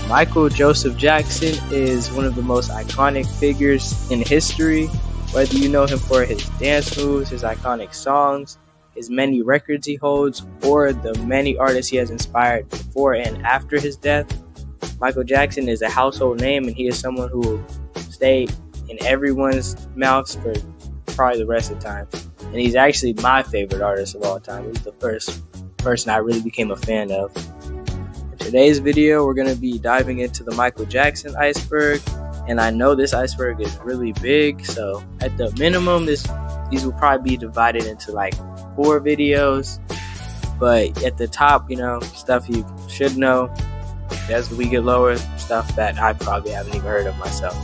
Michael Joseph Jackson is one of the most iconic figures in history. Whether you know him for his dance moves, his iconic songs, his many records he holds, or the many artists he has inspired before and after his death, Michael Jackson is a household name, and he is someone who will stay in everyone's mouths for probably the rest of the time. And he's actually my favorite artist of all time. He's the first person I really became a fan of. In today's video, we're going to be diving into the Michael Jackson iceberg. And I know this iceberg is really big, so at the minimum, these will probably be divided into like 4 videos. But at the top, stuff you should know. As we get lower, stuff that I probably haven't even heard of myself.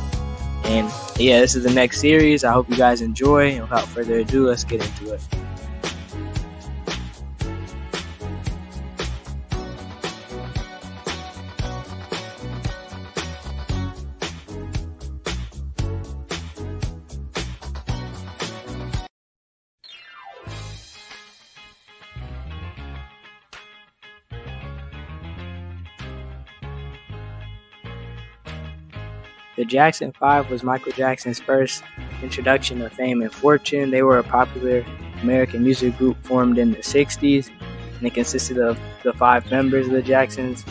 And yeah, this is the next series. I hope you guys enjoy. And without further ado, let's get into it. The Jackson 5 was Michael Jackson's first introduction to fame and fortune. They were a popular American music group formed in the 60s, and it consisted of the 5 members of the Jacksons: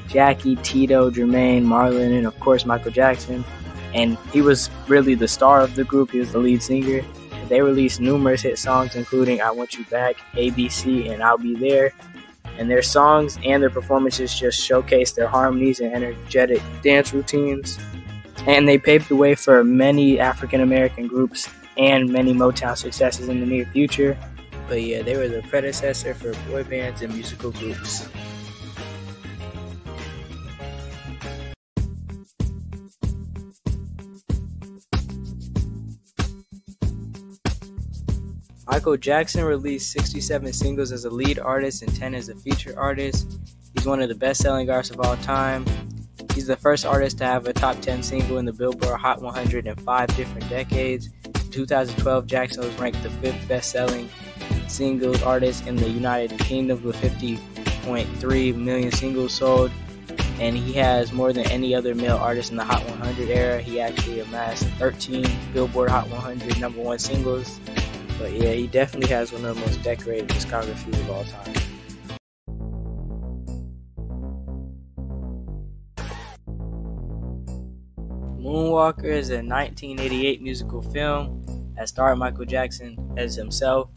Jackie, Tito, Jermaine, Marlon, and of course Michael Jackson. And he was really the star of the group. He was the lead singer. They released numerous hit songs, including I Want You Back, ABC, and I'll Be There. And their songs and their performances just showcased their harmonies and energetic dance routines. And they paved the way for many African-American groups and many Motown successes in the near future. But yeah, they were the predecessor for boy bands and musical groups. Michael Jackson released 67 singles as a lead artist and 10 as a featured artist. He's one of the best-selling artists of all time. He's the first artist to have a top 10 single in the Billboard Hot 100 in 5 different decades. In 2012, Jackson was ranked the 5th best-selling singles artist in the United Kingdom with 50.3 million singles sold. And he has more than any other male artist in the Hot 100 era. He actually amassed 13 Billboard Hot 100 #1 singles. But yeah, he definitely has one of the most decorated discographies of all time. Moonwalker is a 1988 musical film that starred Michael Jackson as himself.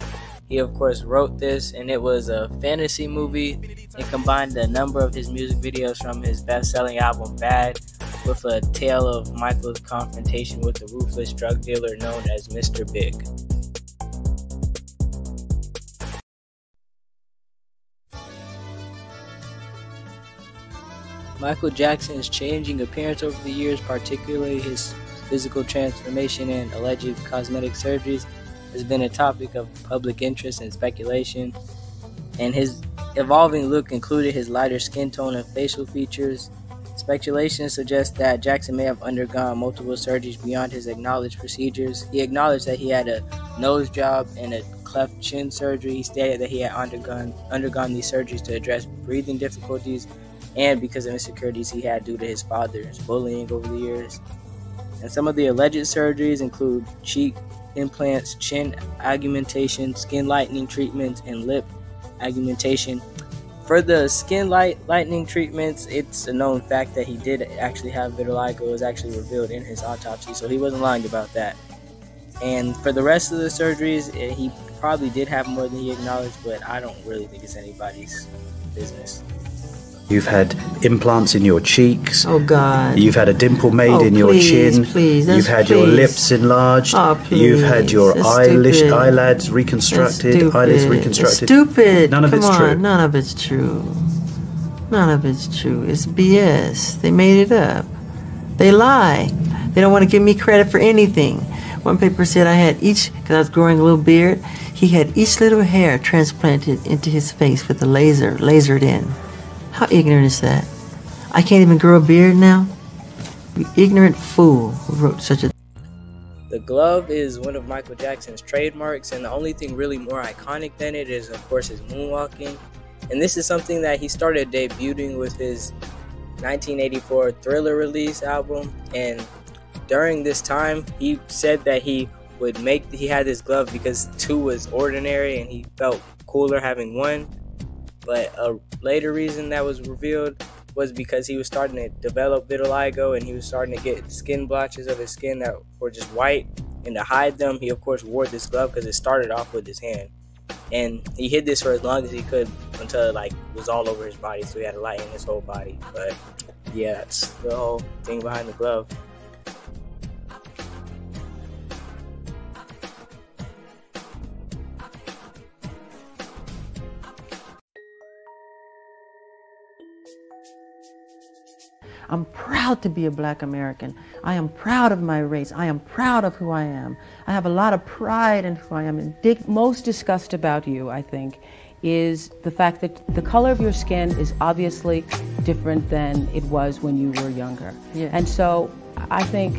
He of course wrote this, and it was a fantasy movie. It combined a number of his music videos from his best-selling album Bad with a tale of Michael's confrontation with the ruthless drug dealer known as Mr. Big. Michael Jackson's changing appearance over the years, particularly his physical transformation and alleged cosmetic surgeries, has been a topic of public interest and speculation. And his evolving look included his lighter skin tone and facial features. Speculation suggests that Jackson may have undergone multiple surgeries beyond his acknowledged procedures. He acknowledged that he had a nose job and a cleft chin surgery. He stated that he had undergone these surgeries to address breathing difficulties and because of insecurities he had due to his father's bullying over the years. And some of the alleged surgeries include cheek implants, chin augmentation, skin lightening treatments, and lip augmentation. For the skin lightening treatments, it's a known fact that he did actually have vitiligo. It was actually revealed in his autopsy, so he wasn't lying about that. And for the rest of the surgeries, he probably did have more than he acknowledged, but I don't really think it's anybody's business. You've had implants in your cheeks. Oh, God. You've had a dimple made in your chin. Please, you've had your lips enlarged. Oh, please. You've had your eyelids reconstructed. Eyelids reconstructed. It's stupid. None of it's true. None of it's true. None of it's true. It's BS. They made it up. They lie. They don't want to give me credit for anything. One paper said I had each, because I was growing a little beard, he had each little hair transplanted into his face with a lasered in. How ignorant is that? I can't even grow a beard now? You ignorant fool who wrote such a... The glove is one of Michael Jackson's trademarks, and the only thing really more iconic than it is, of course, his moonwalking. And this is something that he started debuting with his 1984 Thriller release album, and during this time he said that he had this glove because 2 was ordinary and he felt cooler having 1. But a later reason that was revealed was because he was starting to develop vitiligo and he was starting to get skin blotches of his skin that were just white, and to hide them he of course wore this glove because it started off with his hand, and he hid this for as long as he could until it like was all over his body, so he had to lighten his whole body. But yeah, that's the whole thing behind the glove. I'm proud to be a Black American. I am proud of my race. I am proud of who I am. I have a lot of pride in who I am. And most discussed about you, I think, is the fact that the color of your skin is obviously different than it was when you were younger. Yes. And so I think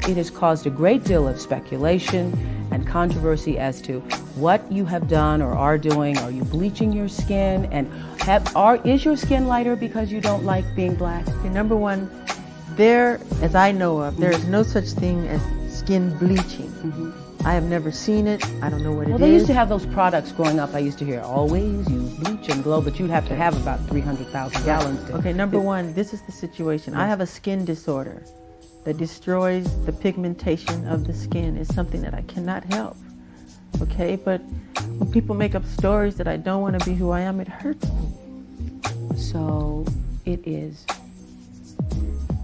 it has caused a great deal of speculation and controversy as to what you have done or are doing. Are you bleaching your skin? And is your skin lighter because you don't like being Black? Okay, number one, as I know of, there is no such thing as skin bleaching. I have never seen it. I don't know what it is. Well, they used to have those products growing up. I used to hear, always use bleach and glow, but you'd have to have about 300,000 gallons. Okay, number one, this is the situation. I have a skin disorder that destroys the pigmentation of the skin. It's something that I cannot help. Okay, but when people make up stories that I don't want to be who I am, it hurts me. So it is.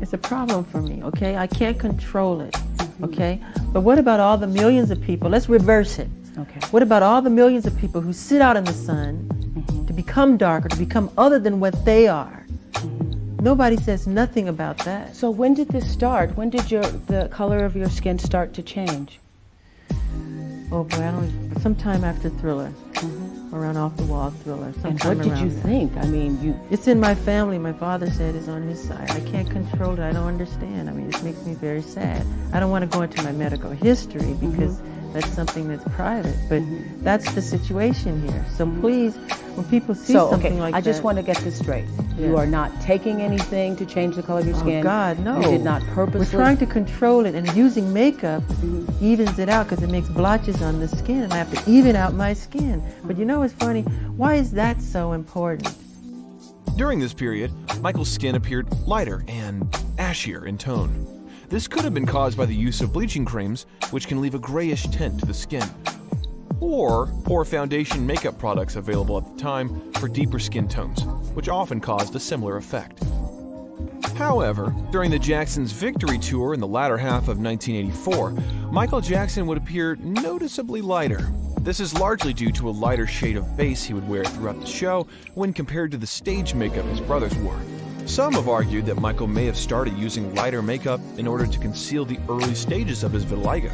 It's a problem for me, okay? I can't control it, okay? But what about all the millions of people? Let's reverse it. Okay. What about all the millions of people who sit out in the sun to become darker, to become other than what they are? Nobody says nothing about that. So when did this start? When did the color of your skin start to change? Oh boy, sometime after Thriller, around Off the Wall Thriller. And what did you think? I mean, it's in my family. My father said it's on his side. I can't control it. I don't understand. I mean, it makes me very sad. I don't want to go into my medical history because that's something that's private, but that's the situation here. So please, when people see something like that... I just want to get this straight. Yeah. You are not taking anything to change the color of your skin? Oh, God, no. You did not purposely... We're trying to control it, and using makeup evens it out because it makes blotches on the skin, and I have to even out my skin. But you know what's funny? Why is that so important? During this period, Michael's skin appeared lighter and ashier in tone. This could have been caused by the use of bleaching creams, which can leave a grayish tint to the skin, or poor foundation makeup products available at the time for deeper skin tones, which often caused a similar effect. However, during the Jacksons' Victory Tour in the latter half of 1984, Michael Jackson would appear noticeably lighter. This is largely due to a lighter shade of base he would wear throughout the show when compared to the stage makeup his brothers wore. Some have argued that Michael may have started using lighter makeup in order to conceal the early stages of his vitiligo.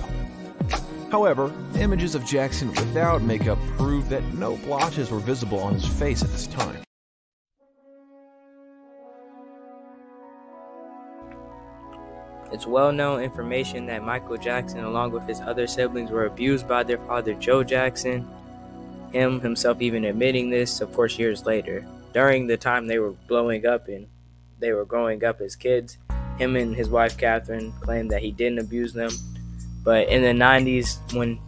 However, images of Jackson without makeup prove that no blotches were visible on his face at this time. It's well-known information that Michael Jackson, along with his other siblings, were abused by their father, Joe Jackson, himself even admitting this, of course, years later. During the time they were blowing up and they were growing up as kids, him and his wife, Catherine, claimed that he didn't abuse them. But in the 90s, when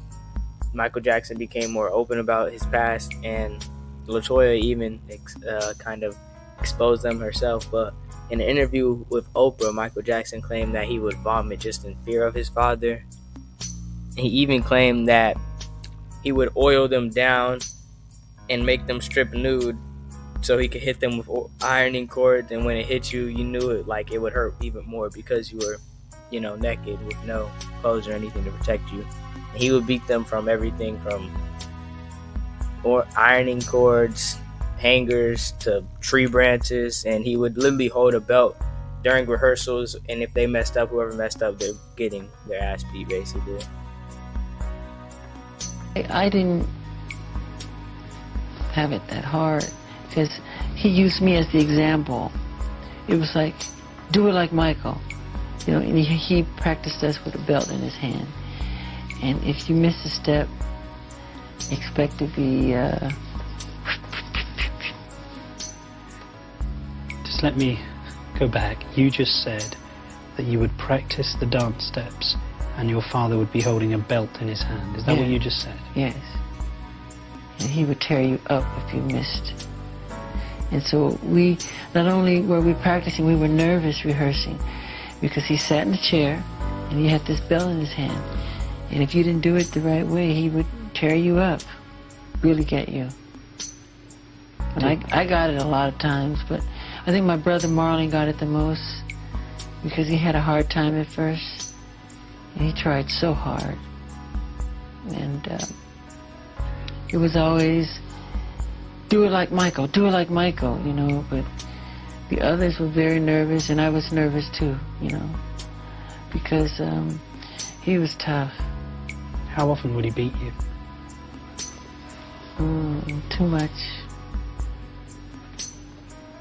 Michael Jackson became more open about his past, and LaToya even kind of exposed them herself, but in an interview with Oprah, Michael Jackson claimed that he would vomit just in fear of his father. He even claimed that he would oil them down and make them strip nude so he could hit them with ironing cords, and when it hit you, you knew it would hurt even more because you were, naked with no clothes or anything to protect you. And he would beat them from everything from ironing cords, hangers, to tree branches, and he would literally hold a belt during rehearsals, and if they messed up, whoever messed up, they're getting their ass beat, basically. I didn't have it that hard because he used me as the example. It was like, do it like Michael. And he practiced us with a belt in his hand. And if you miss a step, expect to be... To Just let me go back. You just said that you would practice the dance steps and your father would be holding a belt in his hand. Is that what you just said? Yes. And he would tear you up if you missed. And so we, not only were we practicing, we were nervous rehearsing because he sat in the chair and he had this belt in his hand. And if you didn't do it the right way, he would tear you up, really get you. And I got it a lot of times, but I think my brother Marlon got it the most because he had a hard time at first. And he tried so hard. And it was always, do it like Michael, do it like Michael, you know, but the others were very nervous, and I was nervous too, you know, because he was tough. How often would he beat you? Too much.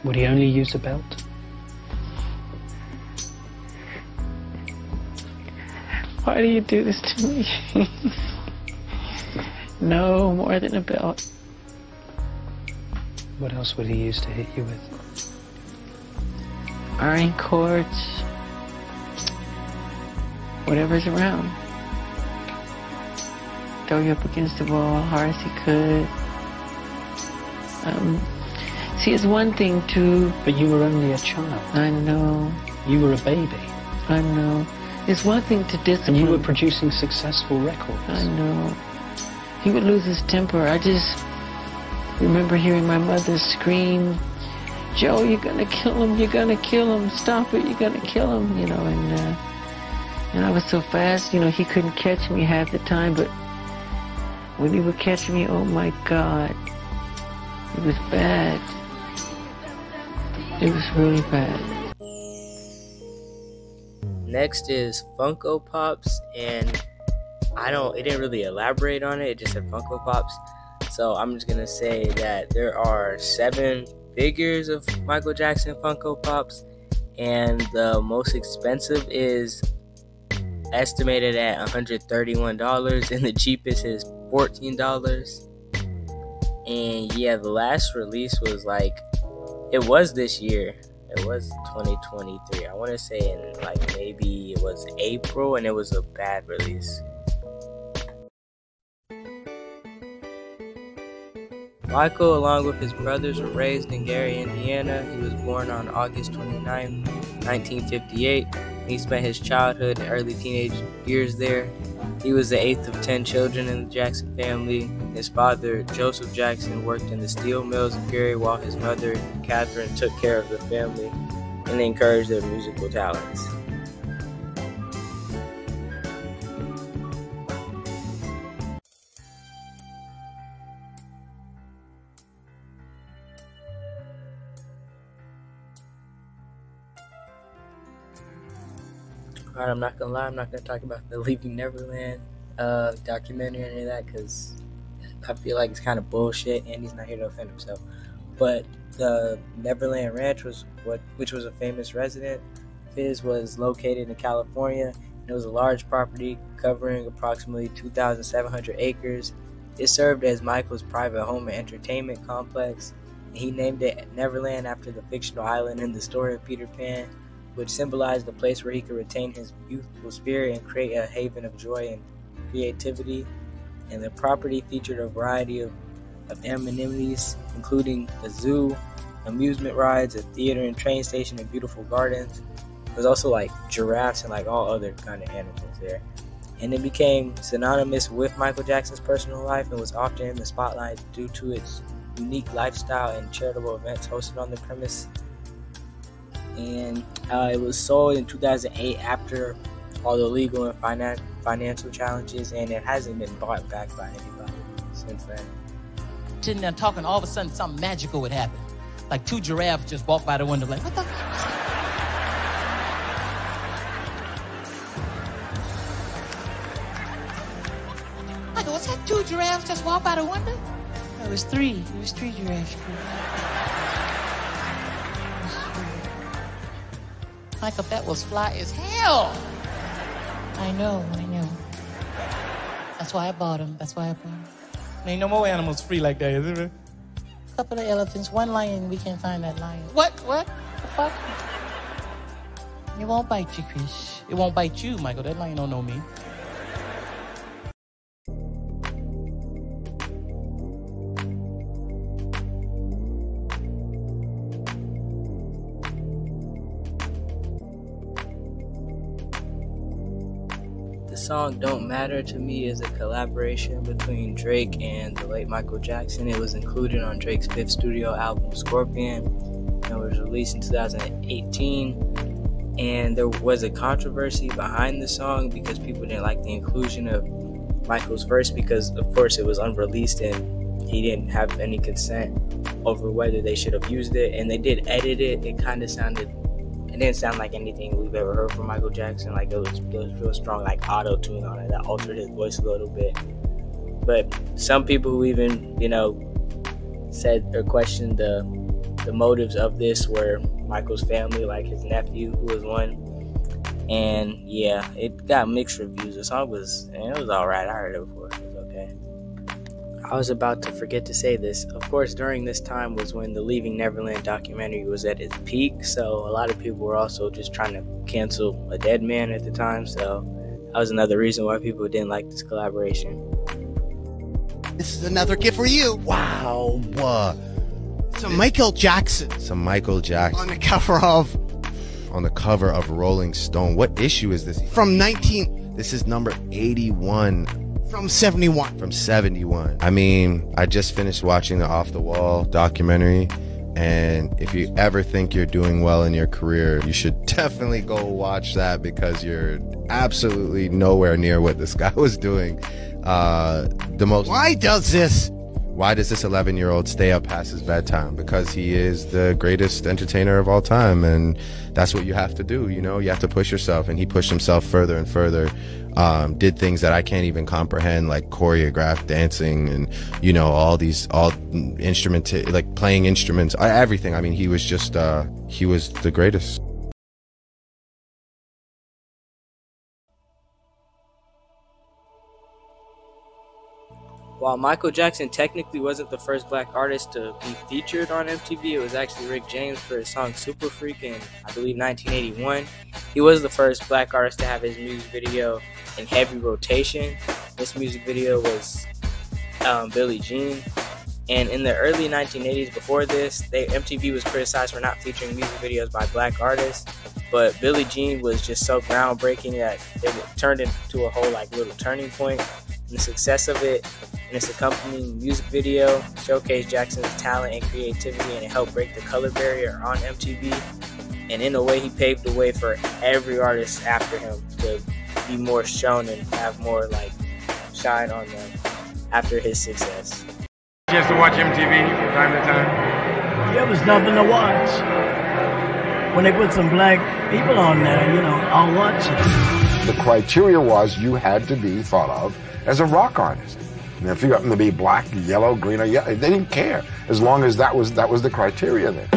Would he only use a belt? Why do you do this to me? No, more than a belt. What else would he use to hit you with? Iron cords. Whatever's around. Throw you up against the wall hard as he could. See, it's one thing to... But you were only a child. I know. You were a baby. I know. It's one thing to discipline. And you were producing successful records. I know. He would lose his temper. I just remember hearing my mother scream, "Joe, you're gonna kill him, you're gonna kill him, stop it, you're gonna kill him," you know, and I was so fast, you know, he couldn't catch me half the time, but when he would catch me, oh my God, it was bad. It was really bad. Next is Funko Pops, and it didn't really elaborate on it, it just said Funko Pops. So I'm just gonna say that there are 7 figures of Michael Jackson Funko Pops, and the most expensive is estimated at $131, and the cheapest is $14. And yeah, the last release was it was this year. It was 2023. I want to say in maybe it was April, and it was a bad release. Michael, along with his brothers, were raised in Gary, Indiana. He was born on August 29, 1958. He spent his childhood and early teenage years there. He was the 8th of 10 children in the Jackson family. His father, Joseph Jackson, worked in the steel mills of Gary, while his mother, Catherine, took care of the family and encouraged their musical talents. Alright, I'm not gonna lie, I'm not gonna talk about the Leaving Neverland documentary or any of that, because I feel like it's kind of bullshit and he's not here to offend himself. But the Neverland Ranch, which was a famous resident of his, was located in California, and it was a large property covering approximately 2,700 acres. It served as Michael's private home and entertainment complex, and he named it Neverland after the fictional island in the story of Peter Pan, which symbolized a place where he could retain his youthful spirit and create a haven of joy and creativity. And the property featured a variety of amenities, including a zoo, amusement rides, a theater and train station, and beautiful gardens. There's also giraffes and all other kind of animals there. And it became synonymous with Michael Jackson's personal life and was often in the spotlight due to its unique lifestyle and charitable events hosted on the premise. And it was sold in 2008 after all the legal and financial challenges, and it hasn't been bought back by anybody since then. Sitting there talking, all of a sudden something magical would happen. Like 2 giraffes just walk by the window like, what the? Michael, what's that? 2 giraffes just walk by the window? No, it was 3. It was 3 giraffes. Michael, that was fly as hell. I know. That's why I bought him. Ain't no more animals free like that, is there? A couple of elephants, 1 lion. We can't find that lion. What? The fuck? It won't bite you, Chris. It won't bite you, Michael. That lion don't know me. The song Don't Matter to Me is a collaboration between Drake and the late Michael Jackson. It was included on Drake's 5th studio album, Scorpion, and was released in 2018. And there was a controversy behind the song because people didn't like the inclusion of Michael's verse because, of course, it was unreleased and he didn't have any consent over whether they should have used it. And they did edit it. It didn't sound like anything we've ever heard from Michael Jackson. Like there was real strong like auto-tune on it that altered his voice a little bit. But some people who even, said or questioned the motives of this were Michael's family, like his nephew, who was one. And yeah, it got mixed reviews. The song was alright. I heard it before. It was okay. I was about to forget to say this. Of course, during this time was when the Leaving Neverland documentary was at its peak, so a lot of people were also just trying to cancel a dead man at the time, so that was another reason why people didn't like this collaboration. This is another gift for you. Wow. Some Michael Jackson. On the cover of Rolling Stone. What issue is this? This is number 81. From 71. From 71. I mean, I just finished watching the Off the Wall documentary, and if you ever think you're doing well in your career, you should definitely go watch that because you're absolutely nowhere near what this guy was doing. Why does this 11-year-old stay up past his bedtime? Because he is the greatest entertainer of all time, and that's what you have to do. You have to push yourself, and he pushed himself further and further. Did things that I can't even comprehend, like choreographed dancing and all instrument, like playing instruments, everything. I mean, he was the greatest. While Michael Jackson technically wasn't the first black artist to be featured on MTV, it was actually Rick James for his song Super Freak in, I believe, 1981. He was the first black artist to have his music video in heavy rotation. This music video was Billie Jean. And in the early 1980s, before this, MTV was criticized for not featuring music videos by black artists. But Billie Jean was just so groundbreaking that it turned into a whole little turning point. And the success of it and its accompanying music video showcased Jackson's talent and creativity, and it helped break the color barrier on MTV. And in a way, he paved the way for every artist after him to be more shown and have more shine on them after his success. Just to watch MTV from time to time. There was nothing to watch. When they put some black people on there, I'll watch it. The criteria was you had to be thought of as a rock artist. And if you happened to be black, yellow, green, or yellow, they didn't care as long as that was the criteria there.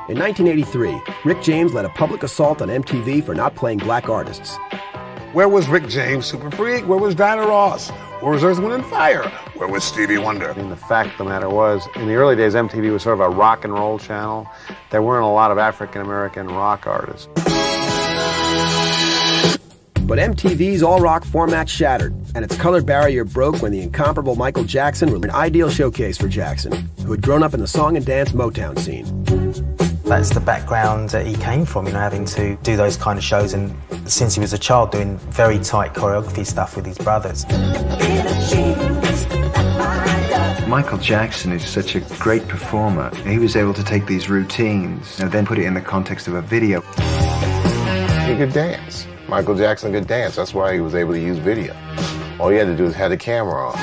In 1983, Rick James led a public assault on MTV for not playing black artists. Where was Rick James, Super Freak? Where was Diana Ross? Where was Earth, Wind and Fire? Where was Stevie Wonder? And the fact of the matter was, in the early days, MTV was sort of a rock and roll channel. There weren't a lot of African-American rock artists. But MTV's all-rock format shattered, and its color barrier broke when the incomparable Michael Jackson was an ideal showcase for Jackson, who had grown up in the song and dance Motown scene. That's the background that he came from, having to do those kind of shows, and since he was a child doing very tight choreography stuff with his brothers. Michael Jackson is such a great performer. He was able to take these routines and then put it in the context of a video. He could dance. Michael Jackson could dance. That's why he was able to use video. All he had to do was have the camera on.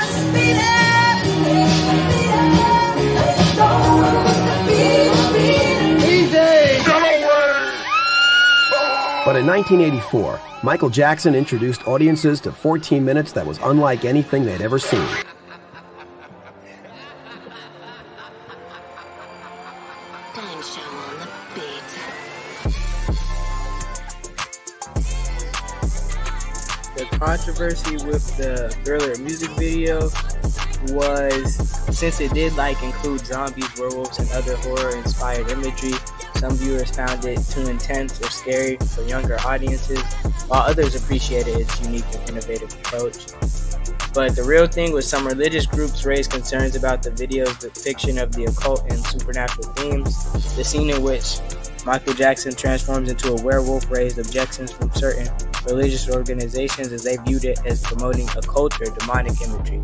But in 1984, Michael Jackson introduced audiences to 14 minutes that was unlike anything they'd ever seen. The controversy with the Thriller music video was since it did include zombies, werewolves, and other horror-inspired imagery, some viewers found it too intense or scary for younger audiences, while others appreciated its unique and innovative approach. But the real thing was some religious groups raised concerns about the video's depiction of the occult and supernatural themes. The scene in which Michael Jackson transforms into a werewolf raised objections from certain religious organizations as they viewed it as promoting occult or demonic imagery.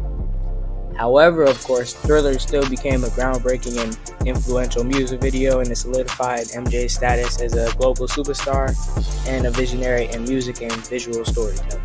However, of course, Thriller still became a groundbreaking and influential music video, and it solidified MJ's status as a global superstar and a visionary in music and visual storytelling.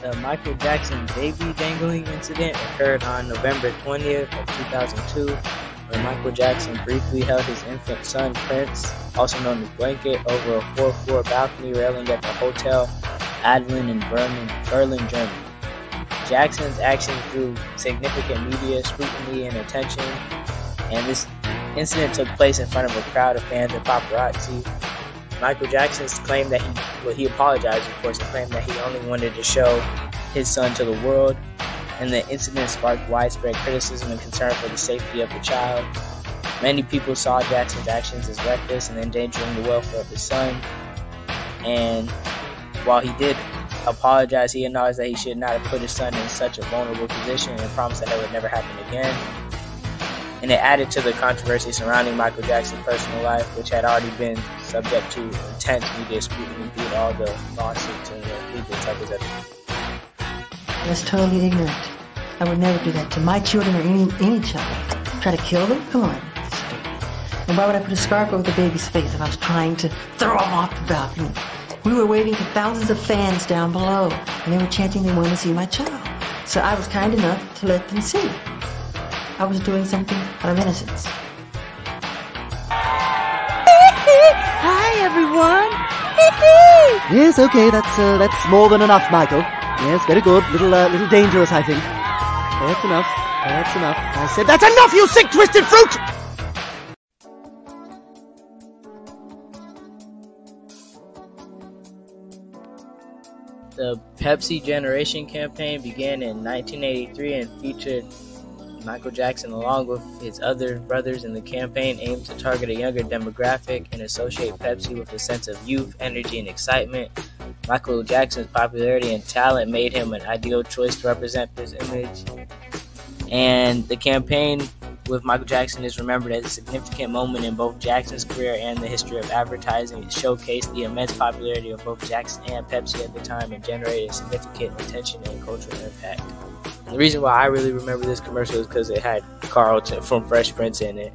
The Michael Jackson baby dangling incident occurred on November 20th of 2002, where Michael Jackson briefly held his infant son, Prince, also known as Blanket, over a 4th-floor balcony railing at the Hotel Adlon in Berlin, Germany. Jackson's action drew significant media scrutiny and attention, and this incident took place in front of a crowd of fans and paparazzi. Michael Jackson's claimed that he apologized, of course, and claimed that he only wanted to show his son to the world, and the incident sparked widespread criticism and concern for the safety of the child. Many people saw Jackson's actions as reckless and endangering the welfare of his son, and while he did apologize, he acknowledged that he should not have put his son in such a vulnerable position and promised that it would never happen again. And it added to the controversy surrounding Michael Jackson's personal life, which had already been subject to intense media scrutiny due to all the lawsuits and the legal troubles at the That's totally ignorant. I would never do that to my children or any child. Try to kill them? Come on. Stupid. And why would I put a scarf over the baby's face if I was trying to throw him off the balcony? We were waiting for thousands of fans down below, and they were chanting they wanted to see my child. So I was kind enough to let them see. I was doing something out of innocence. Hi, everyone. Yes, okay, that's more than enough, Michael. Yes, very good. Little dangerous, I think. That's enough. That's enough. I said that's enough, you sick, twisted fruit! The Pepsi Generation campaign began in 1983 and featured Michael Jackson along with his other brothers, and the campaign aimed to target a younger demographic and associate Pepsi with a sense of youth, energy, and excitement. Michael Jackson's popularity and talent made him an ideal choice to represent this image. And the campaign with Michael Jackson is remembered as a significant moment in both Jackson's career and the history of advertising. It showcased the immense popularity of both Jackson and Pepsi at the time and generated significant attention and cultural impact. And the reason why I really remember this commercial is because it had Carlton from Fresh Prince in it.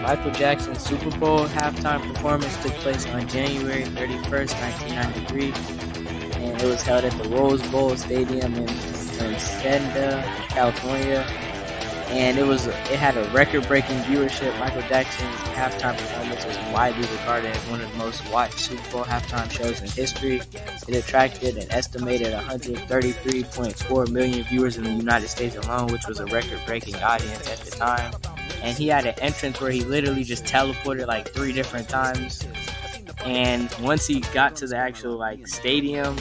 Michael Jackson's Super Bowl halftime performance took place on January 31st, 1993, and it was held at the Rose Bowl Stadium in Ensenada, California. And it had a record-breaking viewership. Michael Jackson's halftime performance is widely regarded as one of the most watched Super Bowl halftime shows in history. It attracted an estimated 133.4 million viewers in the United States alone, which was a record-breaking audience at the time. And he had an entrance where he literally just teleported like 3 different times. And once he got to the actual stadium,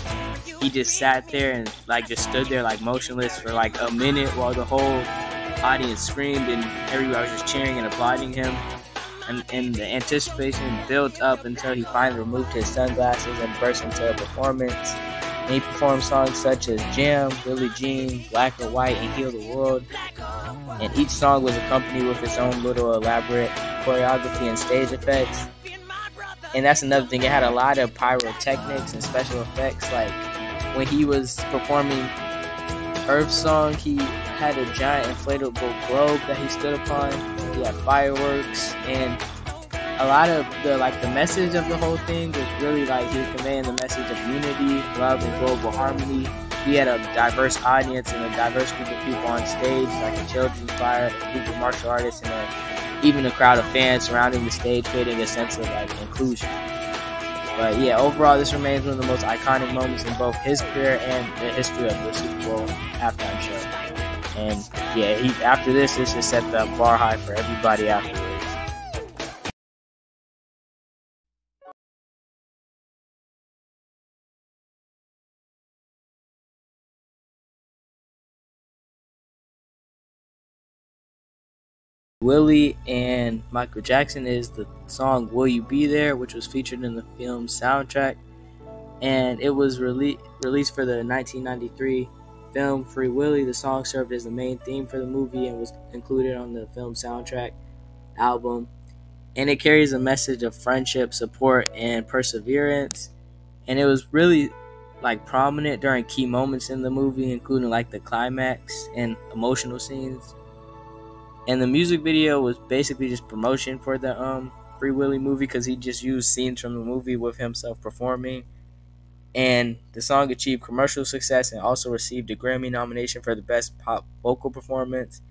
he just sat there and just stood there motionless for a minute while the whole audience screamed and everybody was just cheering and applauding him. And the anticipation built up until he finally removed his sunglasses and burst into a performance. And he performed songs such as Jam, Billie Jean, Black or White, and Heal the World. And each song was accompanied with its own little elaborate choreography and stage effects. And that's another thing, it had a lot of pyrotechnics and special effects. Like when he was performing Earth Song, he had a giant inflatable globe that he stood upon. He had fireworks, and a lot of the message of the whole thing was really he was conveying the message of unity, love, and global harmony. He had a diverse audience and a diverse group of people on stage, like a children's choir, a group of martial artists, and a even a crowd of fans surrounding the stage, creating a sense of like inclusion. But yeah, overall, this remains one of the most iconic moments in both his career and the history of the Super Bowl halftime show. And yeah, after this just set the bar high for everybody afterwards. Willie and Michael Jackson is the song Will You Be There, which was featured in the film's soundtrack, and it was released for the 1993 film Free Willy. The song served as the main theme for the movie and was included on the film soundtrack album, and it carries a message of friendship, support, and perseverance, and it was really like prominent during key moments in the movie, including like the climax and emotional scenes. And the music video was basically just promotion for the Free Willy movie, because he just used scenes from the movie with himself performing. And the song achieved commercial success and also received a Grammy nomination for the Best Pop Vocal Performance.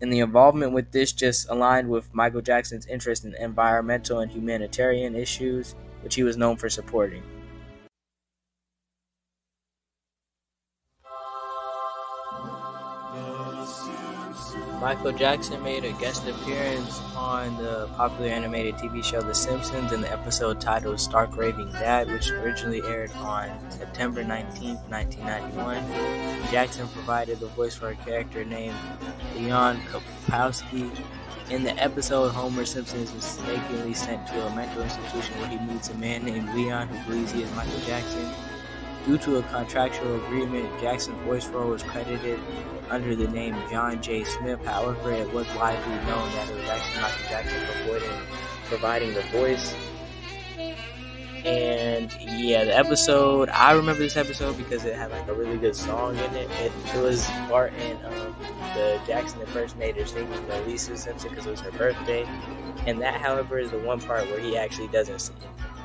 And the involvement with this just aligned with Michael Jackson's interest in environmental and humanitarian issues, which he was known for supporting. Michael Jackson made a guest appearance on the popular animated TV show The Simpsons in the episode titled Stark Raving Dad, which originally aired on September 19, 1991. Jackson provided the voice for a character named Leon Kapowski. In the episode, Homer Simpson is mistakenly sent to a mental institution where he meets a man named Leon who believes he is Michael Jackson. Due to a contractual agreement, Jackson's voice role was credited under the name John J. Smith. However, it was widely known that it was actually Michael Jackson providing the voice. And yeah, the episode, I remember this episode because it had like a really good song in it. It was Bart and the Jackson impersonator singing to Lisa Simpson because it was her birthday. And that, however, is the one part where he actually doesn't sing.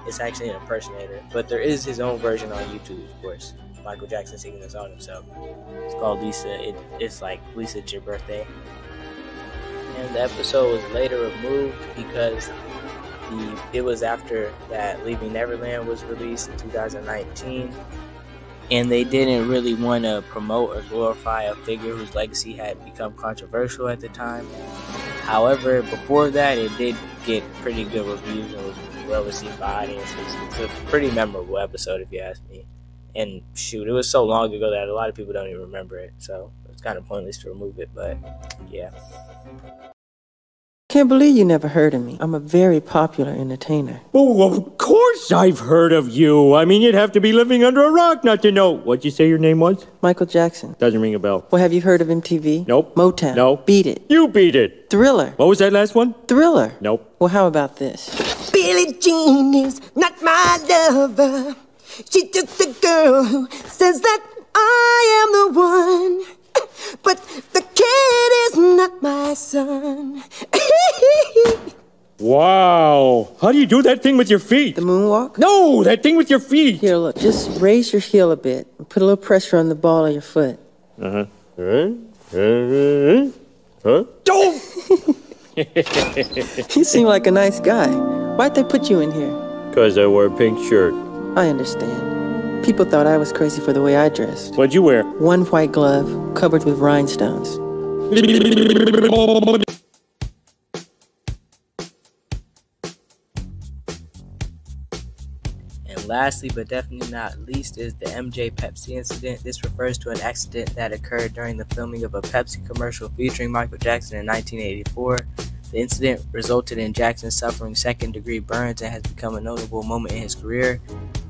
It's actually an impersonator, but there is his own version on YouTube, of course. Michael Jackson singing the song himself. It's called Lisa. It's like Lisa, It's Your Birthday. And the episode was later removed because it was after that Leaving Neverland was released in 2019, and they didn't really want to promote or glorify a figure whose legacy had become controversial at the time. However, before that, it did get pretty good reviews and was well received by audiences. It's a pretty memorable episode, if you ask me. And shoot, it was so long ago that a lot of people don't even remember it, so it's kind of pointless to remove it, but yeah. Can't believe you never heard of me. I'm a very popular entertainer. Oh, of course I've heard of you. I mean, you'd have to be living under a rock not to know. What'd you say your name was? Michael Jackson. Doesn't ring a bell. Well, have you heard of MTV? Nope. Motown? No. Beat It? You beat it. Thriller? What was that last one? Thriller? Nope. Well, how about this? Billie Jean is not my lover. She's just a girl who says that I am the one. But the kid is not my son. Wow. How do you do that thing with your feet? The moonwalk? No, that thing with your feet. Here, look. Just raise your heel a bit and put a little pressure on the ball of your foot. Uh-huh. Huh? Don't! You seem like a nice guy. Why'd they put you in here? 'Cause I wore a pink shirt. I understand. People thought I was crazy for the way I dressed. What'd you wear? One white glove covered with rhinestones. And lastly, but definitely not least, is the MJ Pepsi incident. This refers to an accident that occurred during the filming of a Pepsi commercial featuring Michael Jackson in 1984. The incident resulted in Jackson suffering second-degree burns and has become a notable moment in his career.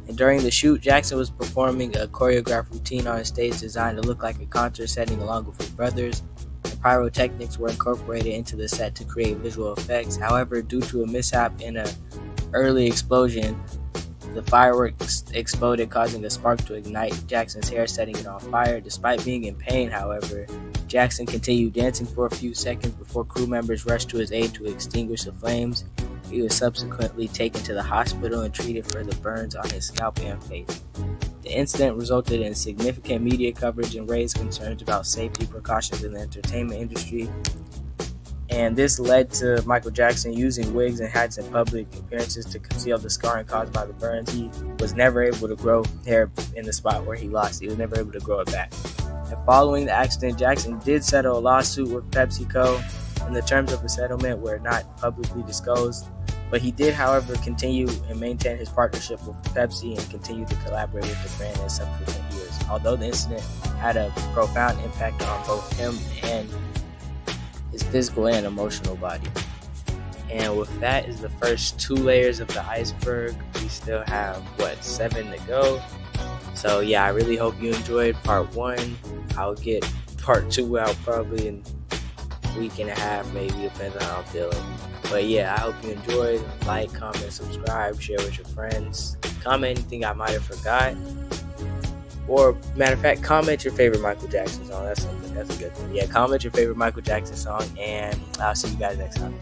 And during the shoot, Jackson was performing a choreographed routine on a stage designed to look like a concert setting along with his brothers. The pyrotechnics were incorporated into the set to create visual effects. However, due to a mishap in an early explosion, the fireworks exploded, causing a spark to ignite Jackson's hair, setting it on fire. Despite being in pain, however, Jackson continued dancing for a few seconds before crew members rushed to his aid to extinguish the flames. He was subsequently taken to the hospital and treated for the burns on his scalp and face. The incident resulted in significant media coverage and raised concerns about safety precautions in the entertainment industry. And this led to Michael Jackson using wigs and hats in public appearances to conceal the scarring caused by the burns. He was never able to grow hair in the spot where he lost. He was never able to grow it back. And following the accident, Jackson did settle a lawsuit with PepsiCo, and the terms of the settlement were not publicly disclosed. But he did, however, continue and maintain his partnership with Pepsi and continue to collaborate with the brand in subsequent years. Although the incident had a profound impact on both him and his physical and emotional body. And with that is the first 2 layers of the iceberg. We still have, 7 to go. So yeah, I really hope you enjoyed part 1. I'll get part 2 out probably in a week and a half, maybe, depends on how I'm feeling. But yeah, I hope you enjoyed. Like, comment, subscribe, share with your friends. Comment anything I might have forgot. Or, matter of fact, comment your favorite Michael Jackson song. That's a good thing. Yeah, comment your favorite Michael Jackson song, and I'll see you guys next time.